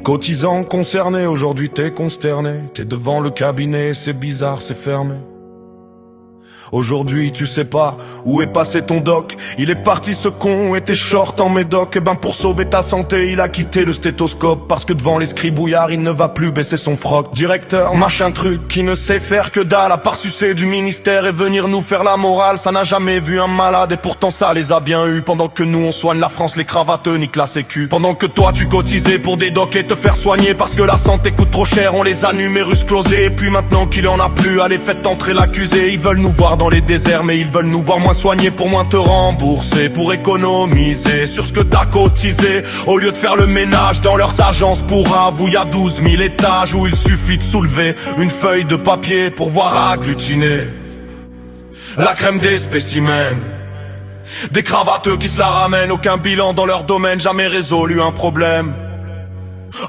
Cotisant, concerné, aujourd'hui t'es consterné. T'es devant le cabinet, c'est bizarre, c'est fermé. Aujourd'hui tu sais pas où est passé ton doc. Il est parti ce con et t'es short en médoc. Et ben pour sauver ta santé il a quitté le stéthoscope. Parce que devant les scribouillards il ne va plus baisser son froc. Directeur machin truc qui ne sait faire que dalle, à part sucer du ministère et venir nous faire la morale. Ça n'a jamais vu un malade et pourtant ça les a bien eu. Pendant que nous on soigne la France, les cravateux niquent la sécu. Pendant que toi tu cotisais pour des docs et te faire soigner. Parce que la santé coûte trop cher, on les a numérus closés. Et puis maintenant qu'il en a plus, allez faites entrer l'accusé. Ils veulent nous voir dans les déserts mais ils veulent nous voir moins soignés pour moins te rembourser, pour économiser sur ce que t'as cotisé. Au lieu de faire le ménage dans leurs agences pour avou, y a 12 000 étages où il suffit de soulever une feuille de papier pour voir agglutiner la crème des spécimens. Des cravateux qui se la ramènent, aucun bilan dans leur domaine, jamais résolu un problème.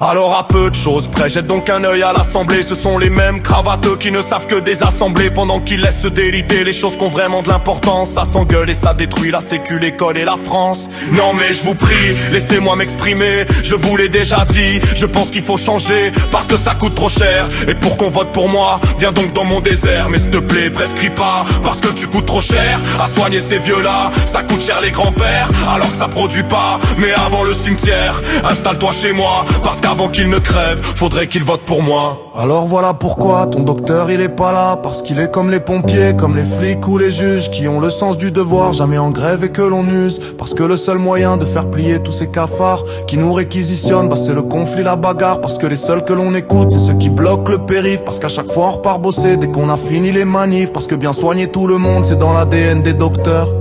Alors à peu de choses près, jette donc un œil à l'assemblée. Ce sont les mêmes cravateux qui ne savent que désassembler. Pendant qu'ils laissent se déliter les choses qui ont vraiment de l'importance. Ça s'engueule et ça détruit la sécu, l'école et la France. Non mais je vous prie, laissez-moi m'exprimer. Je vous l'ai déjà dit, je pense qu'il faut changer parce que ça coûte trop cher. Et pour qu'on vote pour moi, viens donc dans mon désert. Mais s'il te plaît, prescris pas, parce que tu coûtes trop cher à soigner ces vieux-là. Ça coûte cher les grands-pères, alors que ça produit pas. Mais avant le cimetière, installe-toi chez moi. Parce qu'avant qu'il ne crève, faudrait qu'il vote pour moi. Alors voilà pourquoi ton docteur il est pas là. Parce qu'il est comme les pompiers, comme les flics ou les juges, qui ont le sens du devoir, jamais en grève et que l'on use. Parce que le seul moyen de faire plier tous ces cafards qui nous réquisitionnent, bah c'est le conflit, la bagarre. Parce que les seuls que l'on écoute, c'est ceux qui bloquent le périph'. Parce qu'à chaque fois on repart bosser dès qu'on a fini les manifs. Parce que bien soigner tout le monde, c'est dans l'ADN des docteurs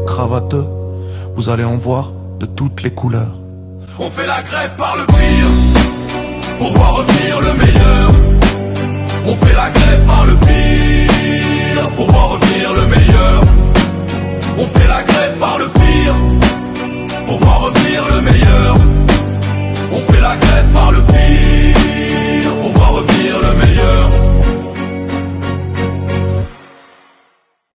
cravateux. Vous allez en voir de toutes les couleurs. On fait la grève par le pire pour voir revenir le meilleur. On fait la grève